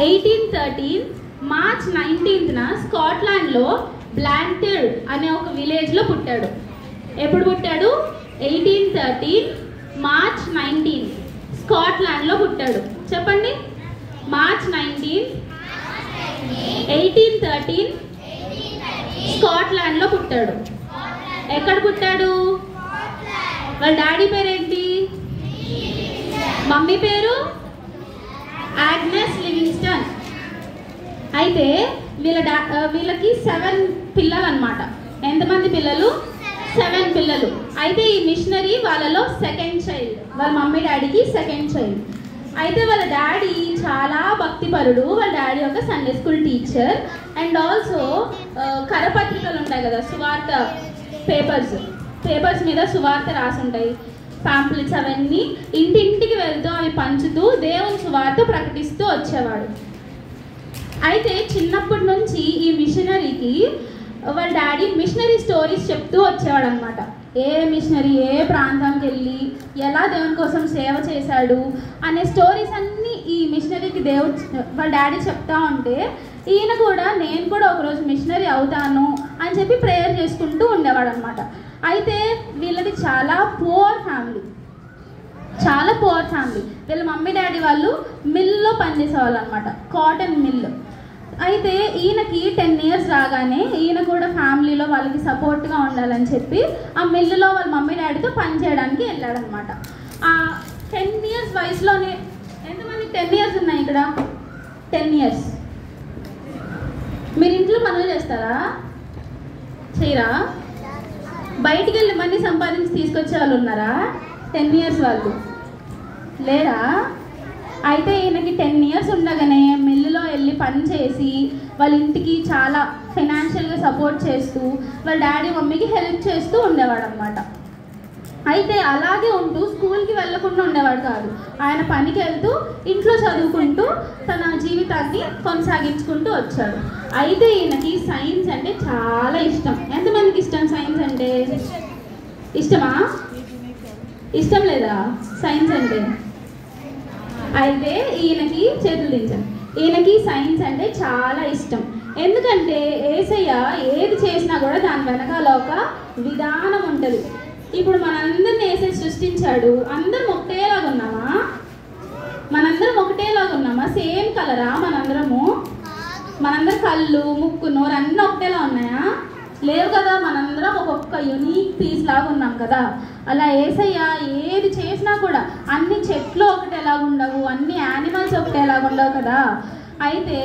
1813 March 19న స్కాట్లాండ్లో బ్లాంటెడ్ అనే ఒక విలేజ్లో పుట్టాడు. ఎప్పుడు పుట్టాడు? 1813 మార్చ్ 19 స్కాట్లాండ్లో పుట్టాడు. చెప్పండి. మార్చ్ 19 1813 స్కాట్లాండ్లో పుట్టాడు. ఎక్కడ పుట్టాడు? వాళ్ళ డాడీ పేరేంటి? మమ్మీ పేరు ఆగ్నెస్ లివింగ్స్టన్. అయితే వీళ్ళకి 7 పిల్లలు అన్నమాట. ఎంతమంది పిల్లలు? 7 పిల్లలు. అయితే ఈ మిషనరీ వాళ్ళలో సెకండ్ చైల్డ్. వాళ్ళ మమ్మీ డాడీకి సెకండ్ చైల్డ్. అయితే వాళ్ళ డాడీ చాలా భక్తిపరుడు. వాళ్ళ డాడీ ఒక Sunday school teacher. And also కరపత్రికలు ఉంటాయి కదా, సువార్త పేపర్స్ మీద సువార్త రాసి ఉంటాయి, పాంప్లెట్స్. అవన్నీ ఇంటింటికి వెళ్తూ అవి పంచుతూ దేవుని సువార్త ప్రకటిస్తూ వచ్చేవాడు. అయితే చిన్నప్పటి నుంచి ఈ మిషనరీకి వాళ్ళ డాడీ మిషనరీ స్టోరీస్ చెప్తూ వచ్చేవాడు అనమాట. ఏ మిషనరీ ఏ ప్రాంతానికి వెళ్ళి ఎలా దేవుని కోసం సేవ చేశాడు అనే స్టోరీస్ అన్నీ ఈ మిషనరీకి వాళ్ళ డాడీ చెప్తా ఉంటే ఈయన కూడా నేను కూడా ఒకరోజు మిషనరీ అవుతాను అని చెప్పి ప్రేయర్ చేసుకుంటూ ఉండేవాడు అనమాట. అయితే వీళ్ళది చాలా పూర్ ఫ్యామిలీ. వీళ్ళ మమ్మీ డాడీ వాళ్ళు మిల్లో పనిచేసేవాళ్ళు అనమాట, కాటన్ మిల్. అయితే ఈయనకి 10 years రాగానే ఈయన కూడా ఫ్యామిలీలో వాళ్ళకి సపోర్ట్గా ఉండాలని చెప్పి ఆ మిల్లులో వాళ్ళ మమ్మీ డాడీతో పని చేయడానికి వెళ్ళాడనమాట. ఆ 10 years వయసులోనే, ఎంతమంది 10 years ఉన్నాయి ఇక్కడ? 10 years. మీరు ఇంట్లో పనులు చేస్తారా? చేయరా? బయటికి వెళ్ళి మనీ సంపాదించి తీసుకొచ్చే వాళ్ళు ఉన్నారా? 10 years వాళ్ళు లేరా? అయితే ఈయనకి 10 years ఉండగానే మిల్లులో వెళ్ళి పని చేసి వాళ్ళ ఇంటికి చాలా ఫైనాన్షియల్గా సపోర్ట్ చేస్తూ వాళ్ళ డాడీ మమ్మీకి హెల్ప్ చేస్తూ ఉండేవాడు అనమాట. అయితే అలాగే ఉంటూ స్కూల్కి వెళ్ళకుండా ఉండేవాడు కాదు. ఆయన పనికి వెళ్తూ ఇంట్లో చదువుకుంటూ తన జీవితాన్ని కొనసాగించుకుంటూ వచ్చాడు. అయితే ఈయనకి సైన్స్ అంటే చాలా ఇష్టం. ఎంతమందికి ఇష్టం సైన్స్ అంటే? ఇష్టమా? ఇష్టం లేదా సైన్స్ అంటే? అయితే ఈయనకి చేతులు దించండి. ఈయనకి సైన్స్ అంటే చాలా ఇష్టం. ఎందుకంటే యేసయ్య ఏది చేసినా కూడా దాని వెనకాల ఒక విధానం ఉంటుంది. ఇప్పుడు మనందరిని యేసయ్య సృష్టించాడు. అందరం ఒకటేలాగా ఉన్నామా? సేమ్ కలరా? మనందరం కళ్ళు ముక్కు నోరు అన్నీ ఒకటేలా ఉన్నాయా? లేవు కదా. మనందరం ఒక్కొక్క యూనిక్ పీస్ లాగా ఉన్నాం కదా. అలా యేసయ్య ఏది చేసినా కూడా అన్ని చెట్లు ఒకటేలాగా ఉండవు, అన్ని యానిమల్స్ ఒకటేలాగా ఉండవు కదా. అయితే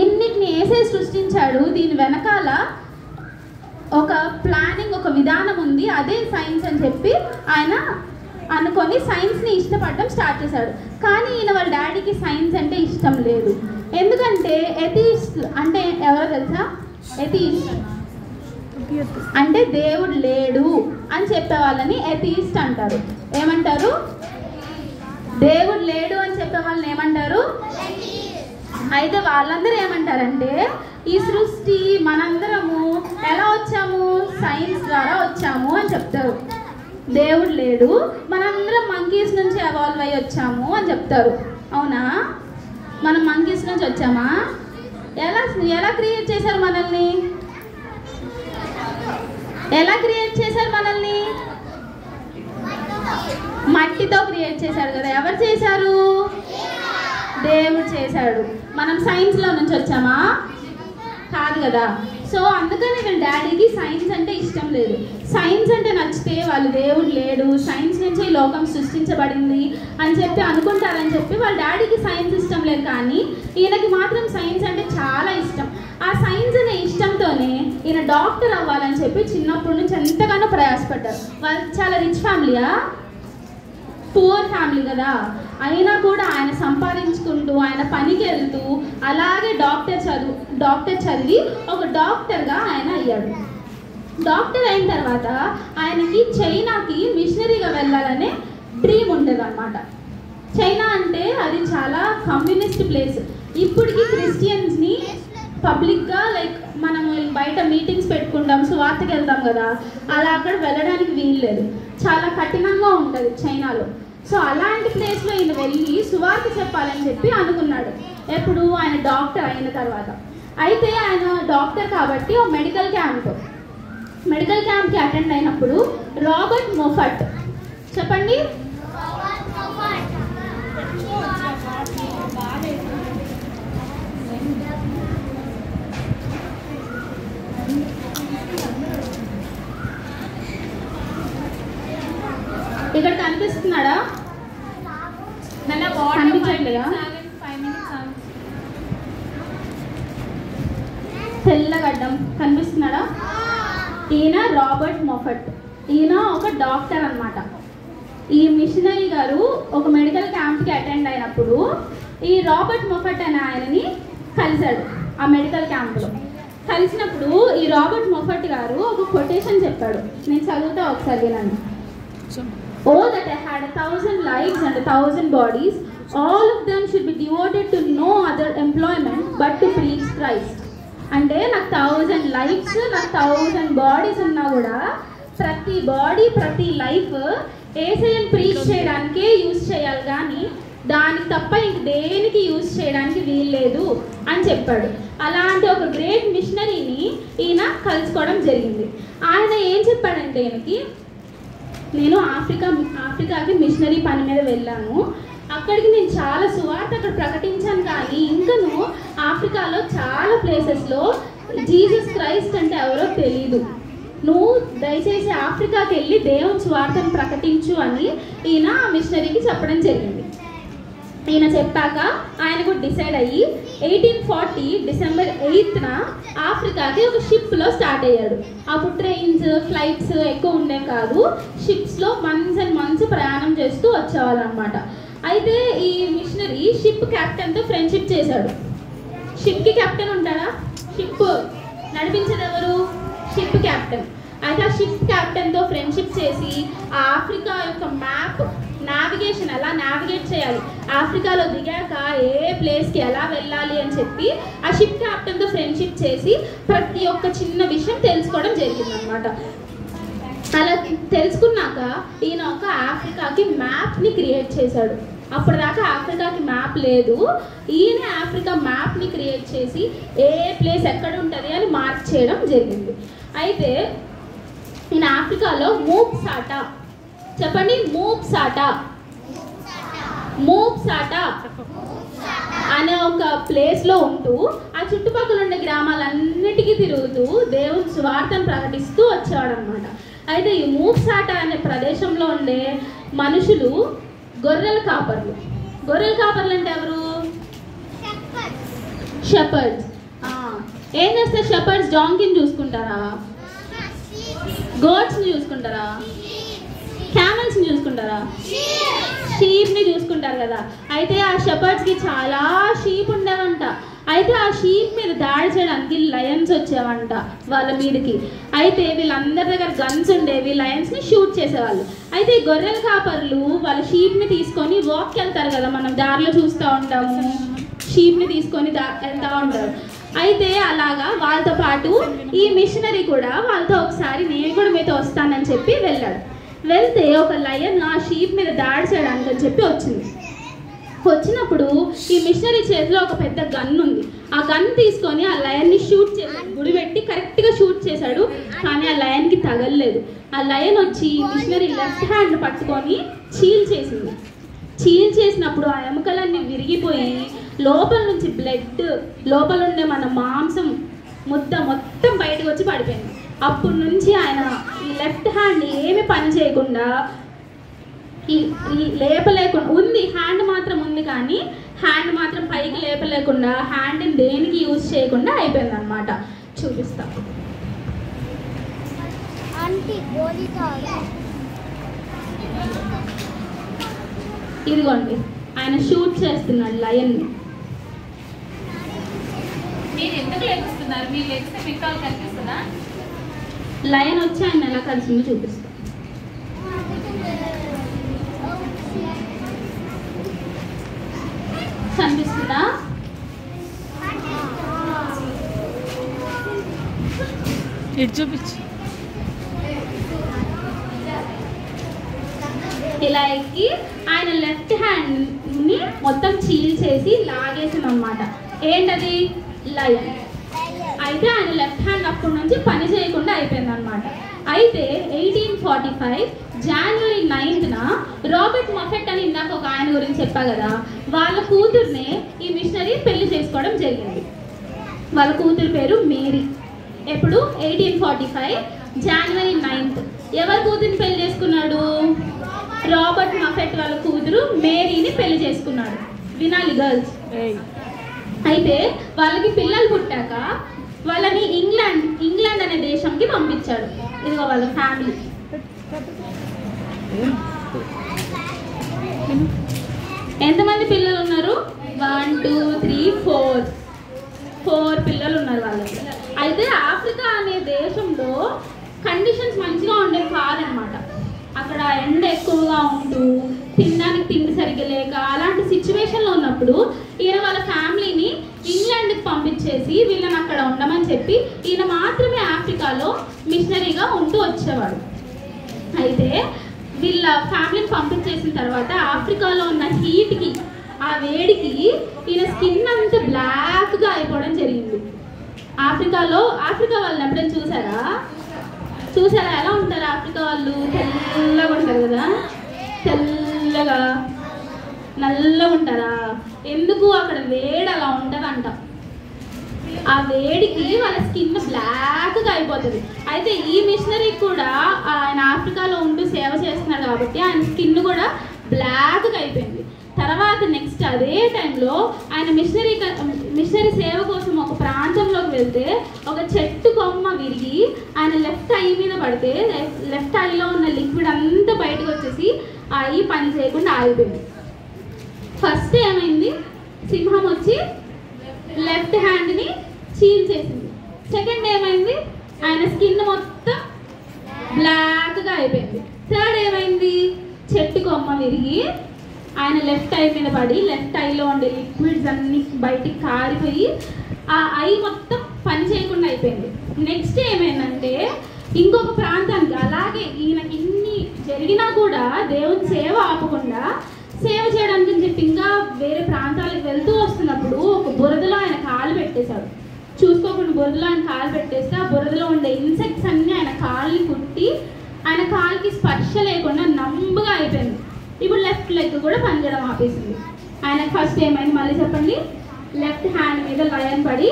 ఇన్నిటిని యేసయ్య సృష్టించాడు. దీని వెనకాల ఒక ప్లానింగ్, ఒక విధానం ఉంది. అదే సైన్స్ అని చెప్పి ఆయన అనుకొని సైన్స్ని ఇష్టపడడం స్టార్ట్ చేశాడు. కానీ ఈయన వాళ్ళ డాడీకి సైన్స్ అంటే ఇష్టం లేదు. ఎందుకంటే ఎథీస్ట్ అంటే ఎవరో తెలుసా? ఎథీస్ట్ అంటే దేవుడు లేడు అని చెప్పే వాళ్ళని ఎథీస్ట్ అంటారు. ఏమంటారు? దేవుడు లేడు అని చెప్పే వాళ్ళని ఏమంటారు? అయితే వాళ్ళందరూ ఏమంటారంటే ఈ సృష్టి మనందరము ఎలా వచ్చాము? సైన్స్ ద్వారా వచ్చాము అని చెప్తారు. దేవుడు లేడు, మనందరం మంకీస్ నుంచి ఎవాల్వ్ అయ్యి వచ్చాము అని చెప్తారు. అవునా? మనం మంకీస్ నుంచి వచ్చామా? ఎలా క్రియేట్ చేశారు మనల్ని? మట్టితో క్రియేట్ చేశారు కదా. ఎవరు చేశారు? దేవుడు చేశాడు. మనం సైన్స్లో నుంచి వచ్చామా? కాదు కదా. సో అందుకని వీళ్ళ డాడీకి సైన్స్ అంటే ఇష్టం లేదు. సైన్స్ అంటే నచ్చితే వాళ్ళు దేవుడు లేడు, సైన్స్ నుంచి ఈ లోకం సృష్టించబడింది అని చెప్పి అనుకుంటారని చెప్పి వాళ్ళ డాడీకి సైన్స్ ఇష్టం లేదు. కానీ ఈయనకి మాత్రం సైన్స్ అంటే చాలా ఇష్టం. ఆ సైన్స్ అనే ఇష్టంతోనే ఈయన డాక్టర్ అవ్వాలని చెప్పి చిన్నప్పటి నుంచి ఎంతగానో ప్రయాసపడ్డారు. వాళ్ళు చాలా రిచ్ ఫ్యామిలీయా? పూర్ ఫ్యామిలీ కదా. అయినా కూడా ఆయన సంపాదించుకుంటూ ఆయన పనికి వెళ్తూ అలాగే డాక్టర్ చదివి ఒక డాక్టర్గా ఆయన అయ్యాడు. డాక్టర్ అయిన తర్వాత ఆయనకి చైనాకి మిషనరీగా వెళ్ళాలనే డ్రీమ్ ఉండేది అనమాట. చైనా అంటే అది చాలా కమ్యూనిస్ట్ ప్లేస్. ఇప్పటికీ క్రిస్టియన్స్ని పబ్లిక్గా లైక్ మనం బయట మీటింగ్స్ పెట్టుకుంటాం, సువార్తకి వెళ్తాం కదా, అలా అక్కడ వెళ్ళడానికి వీలు లేదు. చాలా కఠినంగా ఉంటుంది చైనాలో. సో అలాంటి ప్లేస్లో ఈయన వెళ్ళి సువార్త చెప్పాలని చెప్పి అనుకున్నాడు. ఎప్పుడు ఆయన డాక్టర్ అయిన తర్వాత. అయితే ఆయన డాక్టర్ కాబట్టి ఒక మెడికల్ క్యాంప్కి అటెండ్ అయినప్పుడు రాబర్ట్ మొఫట్, చెప్పండి. ఇక్కడ కనిపిస్తున్నాడా? కనిపించట్లేదా? తెల్లగడ్డం కనిపిస్తున్నాడా? ఈయన రాబర్ట్ మొఫట్. ఈయన ఒక డాక్టర్ అన్నమాట. ఈ మిషనరీ గారు ఒక మెడికల్ క్యాంప్కి అటెండ్ అయినప్పుడు ఈ రాబర్ట్ మొఫట్ అనే ఆయనని కలిశాడు. ఆ మెడికల్ క్యాంప్లో కలిసినప్పుడు ఈ రాబర్ట్ మొఫట్ గారు ఒక కొటేషన్ చెప్పాడు. నేను చదువుతా ఒకసారి వినండి. Oh, that I had 1,000 lives and 1,000 bodies, all of them should be devoted to no other employment but to preach Christ. అంటే నాకు 1,000 లైఫ్స్, నాకు 1,000 బాడీస్ ఉన్నా కూడా ప్రతి బాడీ, ప్రతి లైఫ్ యేసయ్యను ప్రీచ్ చేయడానికే యూజ్ చేయాలి, కానీ దానికి తప్ప ఇంక దేనికి యూజ్ చేయడానికి వీల్లేదు అని చెప్పాడు. అలాంటి ఒక గ్రేట్ మిషనరీని ఈయన కలుసుకోవడం జరిగింది. ఆయన ఏం చెప్పాడంటే, ఈయనకి నేను ఆఫ్రికాకి మిషనరీ పని మీద వెళ్ళాను, అక్కడికి నేను చాలా సువార్త అక్కడ ప్రకటించాను, కానీ ఇంకను ఆఫ్రికాలో చాలా ప్లేసెస్లో జీసస్ క్రైస్ట్ అంటే ఎవరో తెలీదు. నువ్వు దయచేసి ఆఫ్రికాకి వెళ్ళి దేవుని సువార్తను ప్రకటించు అని ఈయన ఆ మిషనరీకి చెప్పడం జరిగింది. ఈయన చెప్పాక ఆయన కూడా డిసైడ్ అయ్యి 1840 డిసెంబర్ 8న ఆఫ్రికాకి ఒక షిప్లో స్టార్ట్ అయ్యాడు. అప్పుడు ట్రైన్స్, ఫ్లైట్స్ ఎక్కువ ఉండే కాదు, షిప్స్లో మంత్స్ అండ్ మంత్స్ ప్రయాణం చేస్తూ వచ్చేవాళ్ళు అనమాట. అయితే ఈ మిషనరీ షిప్ క్యాప్టెన్తో ఫ్రెండ్షిప్ చేశాడు. షిప్కి కెప్టెన్ ఉంటాడా? షిప్ నడిపించేది ఎవరు? Ship captain. అయితే ఆ షిప్ క్యాప్టెన్తో ఫ్రెండ్షిప్ చేసి ఆ ఆఫ్రికా యొక్క మ్యాప్, నావిగేషన్ ఎలా నావిగేట్ చేయాలి, ఆఫ్రికాలో దిగాక ఏ ప్లేస్కి ఎలా వెళ్ళాలి అని చెప్పి ఆ షిప్ క్యాప్టెన్తో ఫ్రెండ్షిప్ చేసి ప్రతి ఒక్క చిన్న విషయం తెలుసుకోవడం జరిగిందనమాట. అలా తెలుసుకున్నాక ఈయన ఒక ఆఫ్రికాకి మ్యాప్ని క్రియేట్ చేశాడు. అప్పటిదాకా ఆఫ్రికాకి మ్యాప్ లేదు, ఈయన ఆఫ్రికా మ్యాప్ని క్రియేట్ చేసి ఏ ప్లేస్ ఎక్కడ ఉంటుంది అని మార్క్ చేయడం జరిగింది. అయితే ఈయన ఆఫ్రికాలో మూప్సాటా, చెప్పండి, మూప్సాటా అనే ఒక ప్లేస్లో ఉంటూ ఆ చుట్టుపక్కల ఉండే గ్రామాలన్నిటికీ తిరుగుతూ దేవుని సువార్తను ప్రకటిస్తూ వచ్చేవాడు అనమాట. అయితే ఈ మూప్సాటా అనే ప్రదేశంలో ఉండే మనుషులు గొర్రెల కాపర్లు. గొర్రెల కాపర్లు అంటే ఎవరు? షెపర్డ్స్. ఏం చేస్తారు షెపర్డ్స్? డాంకీని చూసుకుంటారా? గోట్స్ని చూసుకుంటారా? క్యామెల్స్ని చూసుకుంటారా? షీప్ని చూసుకుంటారు కదా. అయితే ఆ షెపర్డ్స్కి చాలా షీప్ ఉండేవంట. అయితే ఆ షీప్ మీద దాడి చేయడానికి లయన్స్ వచ్చేవంట వాళ్ళ మీదకి. అయితే వీళ్ళందరి దగ్గర గన్స్ ఉండేవి, లయన్స్ని షూట్ చేసేవాళ్ళు. అయితే ఈ గొర్రెల కాపర్లు వాళ్ళ షీప్ని తీసుకొని వాక్కి వెళ్తారు కదా, మనం దారిలో చూస్తూ ఉంటాము, షీప్ని తీసుకొని వెళ్తూ ఉంటారు. అయితే అలాగా వాళ్ళతో పాటు ఈ మిషనరీ కూడా వాళ్ళతో ఒకసారి నేను కూడా మీతో వస్తానని చెప్పి వెళ్ళాడు. వెళ్తే ఒక లయన్ ఆ షీప్ మీద దాడి చేయడానికి అని చెప్పి వచ్చింది. వచ్చినప్పుడు ఈ మిషనరీ చేతిలో ఒక పెద్ద గన్ ఉంది. ఆ గన్ తీసుకొని ఆ లయన్ని షూట్ చేశాడు, గుడి పెట్టి కరెక్ట్గా షూట్ చేశాడు, కానీ ఆ లయన్కి తగలలేదు. ఆ లయన్ వచ్చి మిషనరీ లెఫ్ట్ హ్యాండ్ పట్టుకొని చీల్ చేసింది. చీల్ చేసినప్పుడు ఆ ఎముకలన్నీ విరిగిపోయి లోపల నుంచి బ్లడ్, లోపల ఉండే మన మాంసం ముద్ద మొత్తం బయటకు వచ్చి పడిపోయింది. అప్పటి నుంచి ఆయన ఈ లెఫ్ట్ హ్యాండ్ ఏమి పని చేయకుండా, ఈ లేపలేకుండా ఉంది, హ్యాండ్ మాత్రం ఉంది కానీ హ్యాండ్ మాత్రం పైకి లేపలేకుండా, హ్యాండ్ని దేనికి యూజ్ చేయకుండా అయిపోయింది అనమాట. చూపిస్తా. ఇదిగోండి, ఆయన షూట్ చేస్తున్నాడు లయన్ని. మీరు ఎందుకు లెగిస్తున్నారు? మీరు లెగిస్తే మీకు కాల్ కనిపిస్తుందా? లయన్ వచ్చి ఆయన ఎలా కలిసిందో చూపిస్తా. కనిపిస్తుందా? ఇటు చూపించు. ఇలా ఎక్కి ఆయన లెఫ్ట్ హ్యాండ్ ని మొత్తం చీల్చేసి లాగేసింది అనమాట. ఏంటది? లయన్. అయితే ఆయన లెఫ్ట్ హ్యాండ్ అప్పటి నుంచి పని చేయకుండా అయిపోయింది అనమాట. అయితే 1845 జనవరి 9న రాబర్ట్ మఫెట్ అని ఇందాక ఒక ఆయన గురించి చెప్పా కదా, వాళ్ళ కూతుర్నే ఈ మిషనరీ పెళ్లి చేసుకోవడం జరిగింది. వాళ్ళ కూతురు పేరు మేరీ. ఎప్పుడు? 1845 జనవరి 9th. ఎవరి కూతురిని పెళ్లి చేసుకున్నాడు? రాబర్ట్ మఫెట్ వాళ్ళ కూతురు మేరీని పెళ్లి చేసుకున్నాడు. వినాలి గర్ల్స్. అయితే వాళ్ళకి పిల్లలు పుట్టాక వాళ్ళని ఇంగ్లాండ్ అనే దేశంకి పంపించాడు. ఇదిగో వాళ్ళ ఫ్యామిలీ. ఎంతమంది పిల్లలు ఉన్నారు? 1 2 3 4 పిల్లలు ఉన్నారు వాళ్ళకి. అయితే ఆఫ్రికా అనే దేశంలో కండిషన్స్ మంచిగా ఉండేవి కాదనమాట. అక్కడ ఎండ ఎక్కువగా ఉంటూ తినడానికి తిండి సరిగ్గా లేక అలాంటి సిచ్యువేషన్లో ఉన్నప్పుడు ఈయన వాళ్ళ ఫ్యామిలీని ఇంగ్లాండ్కి పంపించేసి వీళ్ళని అక్కడ ఉండమని చెప్పి ఈయన మాత్రమే ఆఫ్రికాలో మిషనరీగా ఉంటూ వచ్చేవాడు. అయితే వీళ్ళ ఫ్యామిలీని పంపించేసిన తర్వాత ఆఫ్రికాలో ఉన్న హీట్కి, ఆ వేడికి ఈయన స్కిన్ అంతా బ్లాక్గా అయిపోవడం జరిగింది. ఆఫ్రికా వాళ్ళని ఎప్పుడైనా చూసారా? ఎలా ఉంటారు ఆఫ్రికా వాళ్ళు? తెల్లగా ఉంటారు కదా, తెల్లగా నల్లగా ఉంటారా? ఎందుకు? అక్కడ వేడి అలా ఉంటుందంట. ఆ వేడికి వాళ్ళ స్కిన్ బ్లాక్గా అయిపోతుంది. అయితే ఈ మిషనరీ కూడా ఆయన ఆఫ్రికాలో ఉంటూ సేవ చేస్తున్నాడు కాబట్టి ఆయన స్కిన్ కూడా బ్లాక్గా అయిపోయింది. తర్వాత నెక్స్ట్ అదే టైంలో ఆయన మిషనరీ సేవ కోసం ఒక ప్రాంతంలోకి వెళ్తే ఒక చెట్టు కొమ్మ విరిగి ఆయన లెఫ్ట్ ఐ మీద పడితే లెఫ్ట్ ఐలో ఉన్న లిక్విడ్ అంతా బయటకు వచ్చేసి ఆ ఐ పని చేయకుండా ఆగిపోయింది. ఫస్ట్ ఏమైంది? సింహం వచ్చి లెఫ్ట్ హ్యాండ్ని చీల్చేసింది. సెకండ్ ఏమైంది? ఆయన స్కిన్ మొత్తం బ్లాక్గా అయిపోయింది. థర్డ్ ఏమైంది? చెట్టు కొమ్మ విరిగి ఆయన లెఫ్ట్ ఐ మీద పడి లెఫ్ట్ ఐలో ఉండే లిక్విడ్స్ అన్ని బయటికి కారిపోయి ఆ ఐ మొత్తం పని చేయకుండా అయిపోయింది. నెక్స్ట్ ఏమైందంటే ఇంకొక ప్రాంతానికి అలాగే ఈయనకి ఇన్ని జరిగినా కూడా దేవుని సేవ ఆపకుండా సేవ చేయడానికి అని చెప్పి ఇంకా వేరే ప్రాంతాలకు వెళ్తూ వస్తున్నప్పుడు ఒక బురదలో ఆయన కాలు పెట్టేశాడు. చూసుకోకుండా బురదలో ఆయన కాలు పెట్టేస్తే ఆ బురదలో ఉండే ఇన్సెక్ట్స్ అన్నీ ఆయన కాళ్ళని కుట్టి ఆయన కాలుకి స్పర్శ లేకుండా నంబుగా అయిపోయింది. ఇప్పుడు లెఫ్ట్ లెగ్ కూడా పనిచేయడం ఆపేసింది. ఆయనకు ఫస్ట్ ఏమైంది? మళ్ళీ చెప్పండి. లెఫ్ట్ హ్యాండ్ మీద లయన్ పడి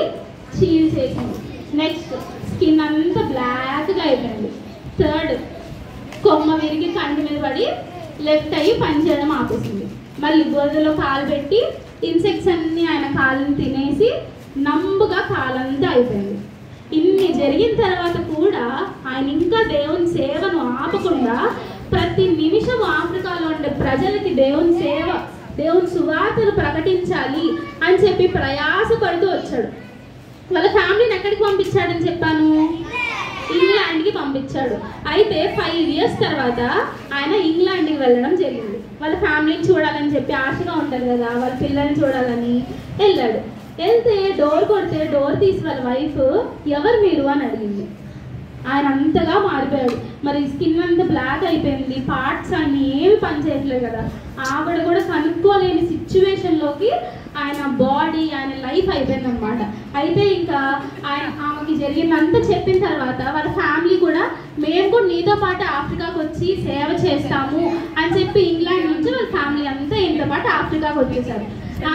చీల్చేసింది. నెక్స్ట్ స్కిన్ అంతా బ్లాక్గా అయిపోయింది. థర్డ్ కొమ్మ విరిగి కంటి మీద పడి లెఫ్ట్ అయ్యి పనిచేయడం ఆపేసింది. మళ్ళీ బురదలో కాలు పెట్టి ఇన్సెక్ట్స్ అన్నీ ఆయన కాళ్ళని తినేసి నంబుగా కాలంతా అయిపోయింది. ఇన్ని జరిగిన తర్వాత కూడా ఆయన ఇంకా దేవుని సేవను ఆపకుండా ప్రతి నిమిషం ఆఫ్రికాలో ఉండే ప్రజలకి దేవుని సువార్తను ప్రకటించాలి అని చెప్పి ప్రయాసపడుతూ వచ్చాడు. వాళ్ళ ఫ్యామిలీని ఎక్కడికి పంపించాడని చెప్పాను? ఇంగ్లాండ్కి పంపించాడు. అయితే 5 years తర్వాత ఆయన ఇంగ్లాండ్కి వెళ్ళడం జరిగింది. వాళ్ళ ఫ్యామిలీని చూడాలని చెప్పి ఆశగా ఉంటుంది కదా, వాళ్ళ పిల్లల్ని చూడాలని వెళ్ళాడు. వెళ్తే డోర్ కొడితే డోర్ తీసి వాళ్ళ వైఫ్ ఎవరు మీరు అని అడిగింది. ఆయన అంతగా మారిపోయాడు. మరి స్కిన్ అంతా బ్లాక్ అయిపోయింది, పార్ట్స్ అన్ని ఏమి పని చేయట్లేదు కదా. ఆవిడ కూడా కనుక్కోలేని సిచ్యువేషన్లోకి ఆయన బాడీ, ఆయన లైఫ్ అయిపోయింది అనమాట. అయితే ఇంకా ఆమెకి జరిగిందంతా చెప్పిన తర్వాత వాళ్ళ ఫ్యామిలీ కూడా మేము కూడా నీతో పాటు ఆఫ్రికాకు వచ్చి సేవ చేస్తాము అని చెప్పి ఇంగ్లాండ్ నుంచి వాళ్ళ ఫ్యామిలీ అంతా ఇంతో పాటు ఆఫ్రికాకు వచ్చేసారు.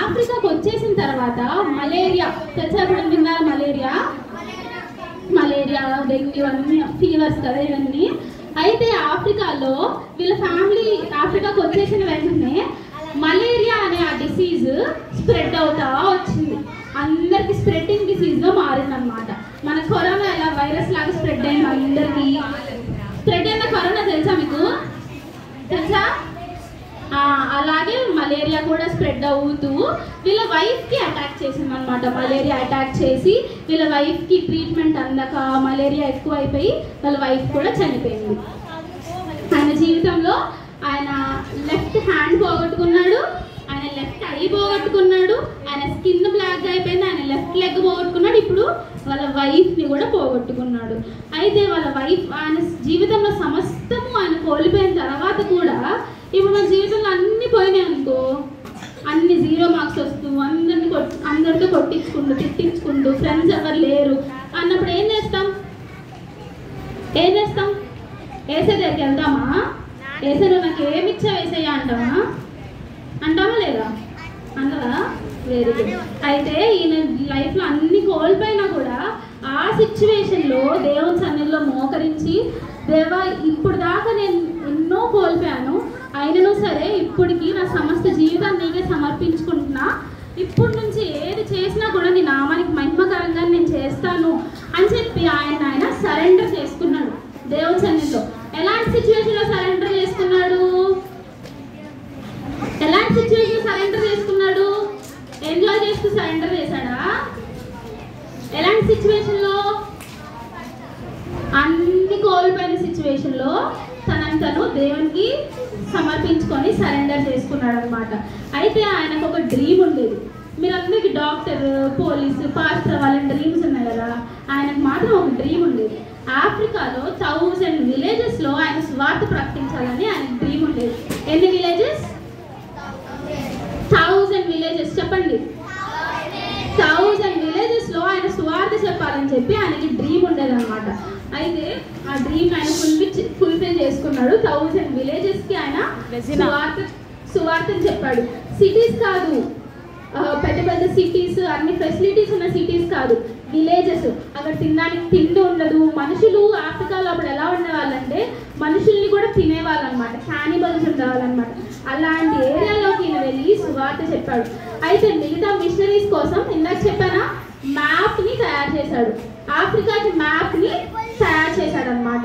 ఆఫ్రికాకు వచ్చేసిన తర్వాత మలేరియా తెచ్చారు. విన్నారా? మలేరియా డెంగ్యూ అన్ని ఫీవర్స్ కదా ఇవన్నీ. అయితే ఆఫ్రికాలో వీళ్ళ ఫ్యామిలీ ఆఫ్రికాకు వచ్చేసిన వెంటనే మలేరియా అనే ఆ డిసీజ్ స్ప్రెడ్ అవుతా వచ్చింది. అందరికి స్ప్రెడ్డింగ్ డిసీజ్గా మారిందనమాట. మన కరోనా ఎలా వైరస్ లాగా స్ప్రెడ్ అయింది అందరికి. స్ప్రెడ్ అయిన కరోనా తెలుసా మీకు? తెలుసా? అలాగే మలేరియా కూడా స్ప్రెడ్ అవుతూ వీళ్ళ వైఫ్కి అటాక్ చేసింది అనమాట. మలేరియా అటాక్ చేసి వీళ్ళ వైఫ్కి ట్రీట్మెంట్ అందక మలేరియా ఎక్కువ అయిపోయి వాళ్ళ వైఫ్ కూడా చనిపోయింది. ఆయన జీవితంలో ఆయన లెఫ్ట్ హ్యాండ్ పోగొట్టుకున్నాడు, ఆయన లెఫ్ట్ ఐ పోగొట్టుకున్నాడు, ఆయన స్కిన్ బ్లాక్ అయిపోయింది, ఆయన లెఫ్ట్ లెగ్ పోగొట్టుకున్నాడు, ఇప్పుడు వాళ్ళ వైఫ్ని కూడా పోగొట్టుకున్నాడు. అయితే వాళ్ళ వైఫ్ ఆయన జీవితంలో సమస్తము ఆయన కోల్పోయిన తర్వాత కూడా ఇప్పుడు మన జీవితంలో అన్నీ పోయినాయి అనుకో, అన్ని 0 మార్క్స్ వస్తూ అందరితో కొట్టించుకుంటూ తిట్టించుకుంటూ ఫ్రెండ్స్ ఎవరు లేరు అన్నప్పుడు ఏం చేస్తాం? ఏసే దగ్గరికి వెళ్దామా? ఏసే నువ్వు నాకు ఏమిచ్చా వేసేయా అంటామా లేదా? అంటారా? Very good. అయితే ఈయన లైఫ్లో అన్ని కోల్పోయినా కూడా ఆ సిచ్యువేషన్లో దేవుని సన్నిధిలో మోకరించి, దేవా ఇప్పుడు దాకా నేను ఎన్నో కోల్పోయాను, అయినను సరే ఇప్పటికి నా సమస్త జీవితాన్ని నీకే సమర్పించుకుంటున్నా, ఇప్పటి నుంచి ఏది చేసినా కూడా నీ నామానికి మహిమకరంగా నేను చేస్తాను అని చెప్పి ఆయన సరెండర్ చేసుకున్నాడు దేవుని సన్నిధిలో. ఎలాంటి సిచ్యువేషన్లో సరెండర్ చేసుకున్నాడు? ఎంజాయ్ చేస్తూ సరెండర్ చేశాడా? ఎలాంటి సిచ్యువేషన్లో? అన్ని కోల్పోయిన సిచ్యువేషన్లో తను దేవునికి సమర్పించుకొని సరెండర్ చేసుకున్నాడు అనమాట. అయితే ఆయనకు ఒక డ్రీమ్ ఉండేది. మీరందరికీ డాక్టర్, పోలీసు, పాస్టర్ వాళ్ళ డ్రీమ్స్ ఉన్నాయి కదా, ఆయనకు మాత్రం ఒక డ్రీమ్ ఉండేది. ఆఫ్రికాలో 1000 విలేజెస్లో ఆయన స్వార్థ ప్రకటించాలని ఆయనకు డ్రీమ్ ఉండేది. ఎన్ని విలేజెస్? 1000 విలేజెస్. చెప్పండి. 1000 విలేజెస్లో ఆయన స్వార్థ చెప్పాలని చెప్పి ఆయనకి డ్రీమ్ ఉండేది అనమాట. అయితే ఆ డ్రీమ్ ఆయన ఫుల్ఫిల్ చేసుకున్నాడు. 1000 విలేజెస్కి ఆయన సువార్తని చెప్పాడు. సిటీస్ కాదు, పెద్ద పెద్ద సిటీస్, అన్ని ఫెసిలిటీస్ ఉన్న సిటీస్ కాదు, విలేజెస్. అక్కడ తినడానికి తిండి ఉండదు. మనుషులు ఆఫ్రికాలో అప్పుడు ఎలా ఉండేవాళ్ళంటే మనుషుల్ని కూడా తినేవాళ్ళు అనమాట, క్యానిబల్స్ ఉండేవాళ్ళనమాట. అలాంటి ఏరియాలోకి ఈయన వెళ్ళి సువార్త చెప్పాడు. అయితే మిగతా మిషనరీస్ కోసం ఇందాక చెప్పానా, మ్యాప్ని తయారు చేశాడు. ఆఫ్రికాకి మ్యాప్ని తయారు చేశాడు అనమాట.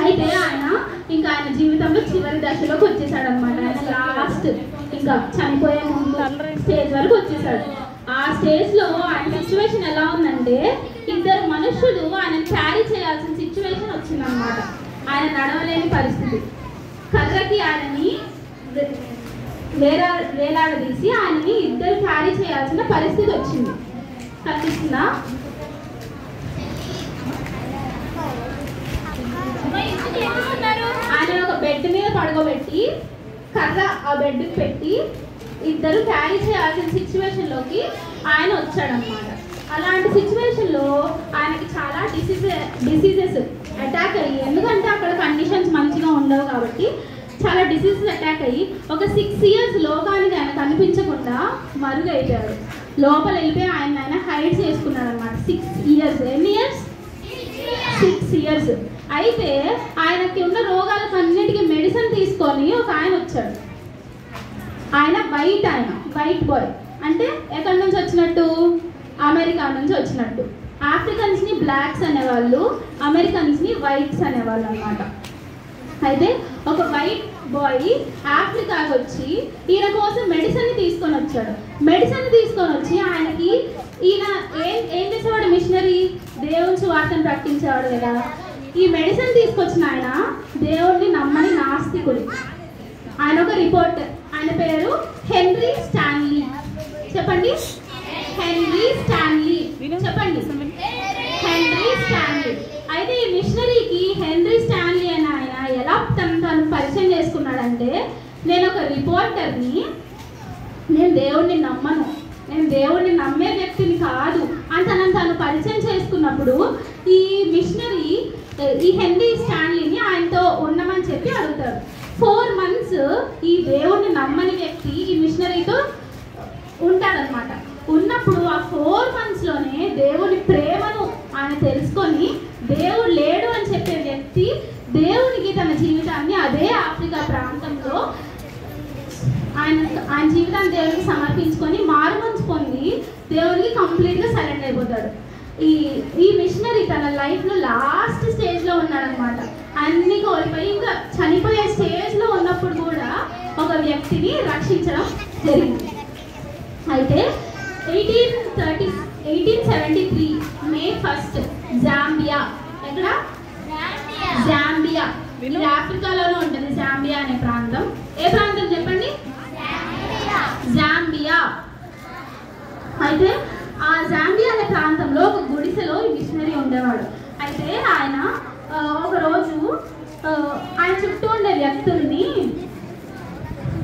అయితే ఆయన జీవితంలో చివరి దశలోకి వచ్చేసాడు అనమాట. ఆయన లాస్ట్ ఇంకా చనిపోయే ముందు స్టేజ్ వరకు వచ్చేసాడు. ఆ స్టేజ్లో ఆయన సిచ్యువేషన్ ఎలా ఉందంటే, 2 మనుషులు ఆయన క్యారీ చేయాల్సిన సిచ్యువేషన్ వచ్చిందనమాట. ఆయన నడవలేని పరిస్థితి. కర్రకి ఆయనని వేలాడదీసి ఆయనని 2 క్యారీ చేయాల్సిన పరిస్థితి వచ్చింది. కనిపిస్తుందా? ఆయన ఒక బెడ్ మీద పడుకోబెట్టి కర్ర ఆ బెడ్కి పెట్టి 2 క్యారీ చేయాల్సిన సిచ్యువేషన్లోకి ఆయన వచ్చాడనమాట. అలాంటి సిచ్యువేషన్లో ఆయనకి చాలా డిసీజెస్ అటాక్ అయ్యి, ఎందుకంటే అక్కడ కండిషన్స్ మంచిగా ఉండవు కాబట్టి చాలా డిసీజెస్ అటాక్ అయ్యి ఒక 6 ఇయర్స్ లోకానికి ఆయన కనిపించకుండా మరుగైపోయాడు. లోపల వెళ్ళిపోయి ఆయన హైడ్ చేసుకున్నాడు అనమాట. 6 ఇయర్స్. ఎన్ని ఇయర్స్? 6 ఇయర్స్. అయితే ఆయనకి ఉన్న రోగాలకు అన్నిటికీ మెడిసిన్ తీసుకొని ఒక ఆయన వచ్చాడు. ఆయన వైట్ బాయ్. అంటే ఎక్కడి నుంచి వచ్చినట్టు? అమెరికా నుంచి వచ్చినట్టు. ఆఫ్రికన్స్ని బ్లాక్స్ అనేవాళ్ళు, అమెరికన్స్ని వైట్స్ అనేవాళ్ళు అనమాట. అయితే ఒక వైట్ బాయ్ ఆఫ్రికాకి వచ్చి ఈయన కోసం మెడిసిన్ తీసుకొని వచ్చాడు. మెడిసిన్ తీసుకొని వచ్చి ఆయనకి ఈయన ఏం చేసేవాడు? మిషనరీ, దేవుని సువార్తను ప్రకటించేవాడు కదా. ఈ మెడిసిన్ తీసుకొచ్చిన ఆయన దేవుణ్ణి నమ్మని నాస్తికుడు. ఆయన ఒక రిపోర్టర్. ఆయన పేరు హెన్రీ స్టాన్లీ. చెప్పండి. Henry Stanley. చెప్పండి. Henry Stanley. అయితే ఈ మిషనరీకి హెన్రీ స్టాన్లీ అని ఆయన ఎలా తను పరిచయం చేసుకున్నాడంటే, నేను ఒక రిపోర్టర్ని, నేను దేవుణ్ణి నమ్మను, నేను దేవుణ్ణి నమ్మే వ్యక్తిని కాదు అని తను పరిచయం చేసుకున్నప్పుడు ఈ మిషనరీ ఈ హెన్రీ స్టాన్లీని ఆయనతో ఉండమని చెప్పి అడుగుతాడు. 4 months ఈ దేవుణ్ణి నమ్మని వ్యక్తి ఈ మిషనరీతో ఉంటాడనమాట. ఉన్నప్పుడు ఆ 4 monthsలోనే దేవుని ప్రేమను ఆయన తెలుసుకొని, దేవుడు లేడు అని చెప్పే వ్యక్తి దేవునికి తన జీవితాన్ని అదే ఆఫ్రికా ప్రాంతంలో ఆయన జీవితాన్ని దేవునికి సమర్పించుకొని మారుమనసు పొంది దేవునికి కంప్లీట్గా సరెండర్ అయిపోతాడు. ఈ మిషనరీ తన లైఫ్లో లాస్ట్ స్టేజ్లో ఉన్నాడనమాట. అన్ని కోల్పోయి ఇంకా చనిపోయే స్టేజ్లో ఉన్నప్పుడు కూడా ఒక వ్యక్తిని రక్షించడం జరిగింది. అయితే 1873 May 1 జాంబియా. ఎక్కడ? జాంబియా. ఇది ఆఫ్రికాలోనే ఉంటుంది. జాంబియా అనే ప్రాంతం. ఏ ప్రాంతం చెప్పండి? జాంబియా. అయితే ఆ జాంబియా అనే ప్రాంతంలో ఒక గుడిసెలో ఈ మిషనరీ ఉండేవాడు. అయితే ఆయన ఒకరోజు ఆయన చుట్టూ ఉండే వ్యక్తుల్ని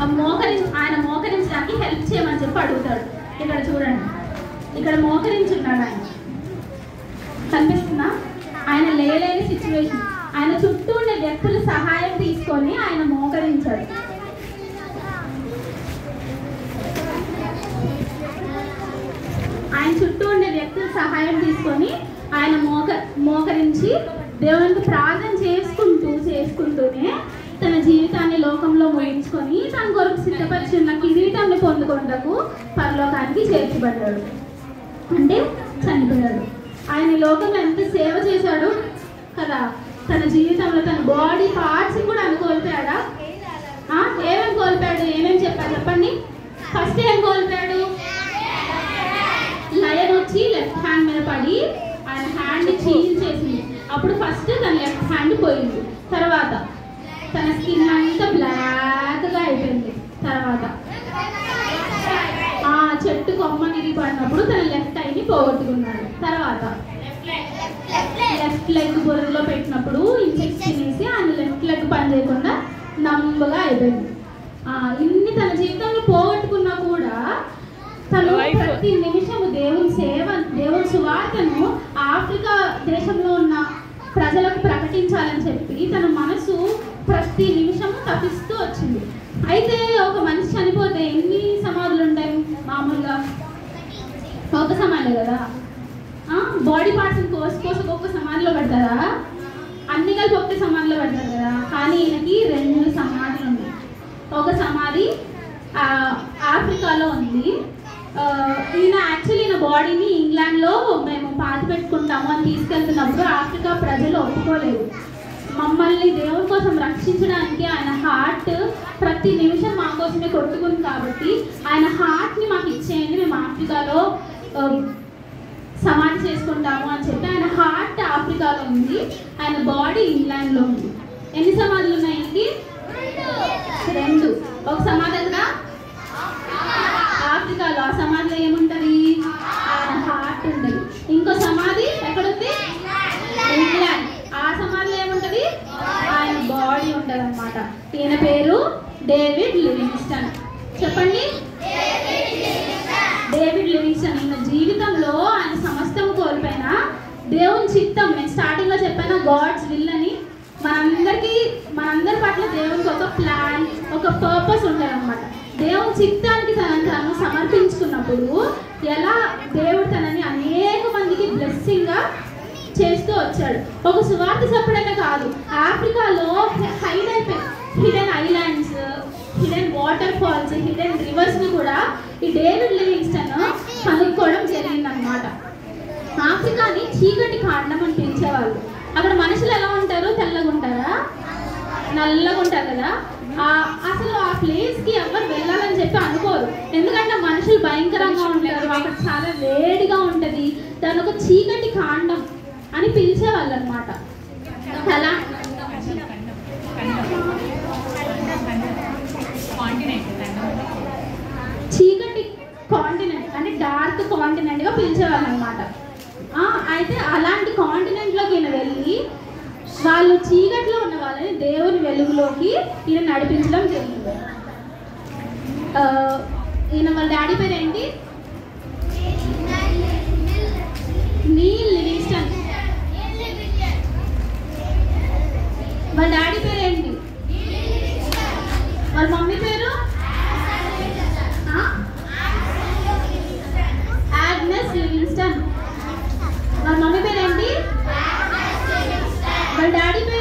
ఆయన మోకరించడానికి హెల్ప్ చేయమని చెప్పి అడుగుతాడు. ఇక్కడ చూడండి, ఇక్కడ మోకరించున్నాడు ఆయన, కనిపిస్తుందా? ఆయన లేలేని సిచ్యువేషన్, ఆయన చుట్టూ ఉండే వ్యక్తుల సహాయం తీసుకొని ఆయన మోకరించాడు. ఆయన చుట్టూ ఉండే వ్యక్తుల సహాయం తీసుకొని ఆయన మోకరించి దేవునికి ప్రార్థన చేసుకుంటూనే తన జీవితాన్ని లోకంలో ముగించుకొని తన కొరకు సిద్ధపరిచిన కిరీటాన్ని పొందుకొనుటకు పరలోకానికి చేర్చబడ్డాడు, అంటే చనిపోయాడు. ఆయన లోకంలో ఎంత సేవ చేశాడు కదా. తన జీవితంలో తన బాడీ పార్ట్స్ కూడా కోల్పోయాడా? ఏమేమి కోల్పోయాడు? ఏమేమి చెప్పాడు చెప్పండి. ఫస్ట్ ఏం కోల్పోయాడు? లయన్ వచ్చి లెఫ్ట్ హ్యాండ్ మీద పడి ఆయన హ్యాండ్ చీల్చేసింది. అప్పుడు ఫస్ట్ తన లెఫ్ట్ హ్యాండ్ పోయింది. తర్వాత తన స్కిన్ అంతా బ్లాక్గా అయిపోయింది. తర్వాత చెట్టు కొమ్మ విరిగిపడినప్పుడు తన లెఫ్ట్ ఐని పోగొట్టుకున్నాడు. తర్వాత లెఫ్ట్ లెగ్ బొర్రలో పెట్టినప్పుడు ఇంజెక్షన్ వేసి ఆయన లెఫ్ట్ లెగ్ పని చేయకుండా నంబగా అయిపోయింది. ఇన్ని తన జీవితంలో పోగొట్టుకున్నా కూడా తను ప్రతి నిమిషము దేవుని సువార్తను ఆఫ్రికా దేశంలో ఉన్న ప్రజలకు ప్రకటించాలని చెప్పి తన మనసు ప్రతి నిమిషము తప్పిస్తూ వచ్చింది. అయితే ఒక మనిషి చనిపోతే ఎన్ని సమాధులు ఉంటాయి? మామూలుగా ఒక సమాధి కదా. బాడీ పార్ట్స్ కోసి ఒక్క సమాధిలో పెడతారా? అన్ని కలిపి ఒక్క సమాధిలో పెడతారు కదా. కానీ ఈయనకి 2 సమాధులు ఉన్నాయి. ఒక సమాధి ఆఫ్రికాలో ఉంది. ఈయన యాక్చువల్లీ ఈయన బాడీని ఇంగ్లాండ్లో మేము పాతి పెట్టుకుంటాము అని తీసుకెళ్తున్నప్పుడు ఆఫ్రికా ప్రజలు ఒప్పుకోలేదు. మమ్మల్ని దేవుని కోసం రక్షించడానికి ఆయన హార్ట్ ప్రతి నిమిషం మా కోసమే కొట్టుకుంది కాబట్టి ఆయన హార్ట్ని మాకు ఇచ్చేయండి, మేము ఆఫ్రికాలో సమాధి చేసుకుంటాము అని చెప్పి ఆయన హార్ట్ ఆఫ్రికాలో ఉంది, ఆయన బాడీ ఇంగ్లాండ్లో ఉంది. ఎన్ని సమాధులు ఉన్నాయి? 2. ఒక సమాధి ఎక్కడ? ఆఫ్రికాలో. ఆ సమాధిలో ఏముంటుంది? ఆయన హార్ట్ ఉంటుంది. ఇంకో సమాధి ఎక్కడుంది? ఇంగ్లాండ్. ఆ సమాధిలో ఏముంటుంది? ఆయన బాడీ ఉంటుంది అన్నమాట. ఈయన పేరు డేవిడ్ లివింగ్స్టన్. చెప్పండి. David Livingstone. ఈయన జీవితంలో ఆయన సమస్తం కోల్పోయినా దేవుని చిత్తం, నేను స్టార్టింగ్లో చెప్పాను గాడ్స్ విల్ అని, మనందరి పట్ల దేవునికి ఒక ప్లాన్, ఒక పర్పస్ ఉంటుంది అన్నమాట. దేవుని చిత్తానికి తనను సమర్పించుకున్నప్పుడు ఎలా దేవుడు తనని అనేక మందికి బ్లెస్సింగ్గా చేస్తూ వచ్చాడు. ఒక సువార్త చెప్పడమే కాదు, ఆఫ్రికాలో hidden islands, hidden waterfalls, hidden రివర్స్ని కూడా ఈ డేవిడ్ లివింగ్స్టన్ కనుక్కోవడం జరిగిందనమాట. ఆఫ్రికాని చీకటి కాండం అని పిలిచేవాళ్ళు. అక్కడ మనుషులు ఎలా ఉంటారు? తెల్లగా ఉంటారా? నల్లగా ఉంటారు కదా. అసలు ఆ ప్లేస్కి ఎవరు వెళ్ళాలని చెప్పి అనుకోరు, ఎందుకంటే మనుషులు భయంకరంగా ఉంటారు, అక్కడ చాలా వేడిగా ఉంటుంది. దాని ఒక చీకటి కాండం అని పిలిచేవాళ్ళు అనమాట. అలా చీకటి కాంటినెంట్ అంటే డార్క్ కాంటినెంట్గా పిలిచేవాళ్ళు అనమాట. అయితే అలాంటి కాంటినెంట్లోకి ఈయన వెళ్ళి వాళ్ళు చీకట్లో ఉన్న వాళ్ళని దేవుని వెలుగులోకి ఈయన నడిపించడం జరిగింది. ఈయన వాళ్ళ డాడీ పేరు ఏంటి? నీల్ లివింగ్స్టన్. వాళ్ళ డాడీ పేరు ఏంటి? వాళ్ళ మమ్మీ పేరు ఆగ్నెస్ లివింగ్స్టన్. వాళ్ళ మమ్మీ పేరు ఏంటి? వాళ్ళ డాడీ పేరు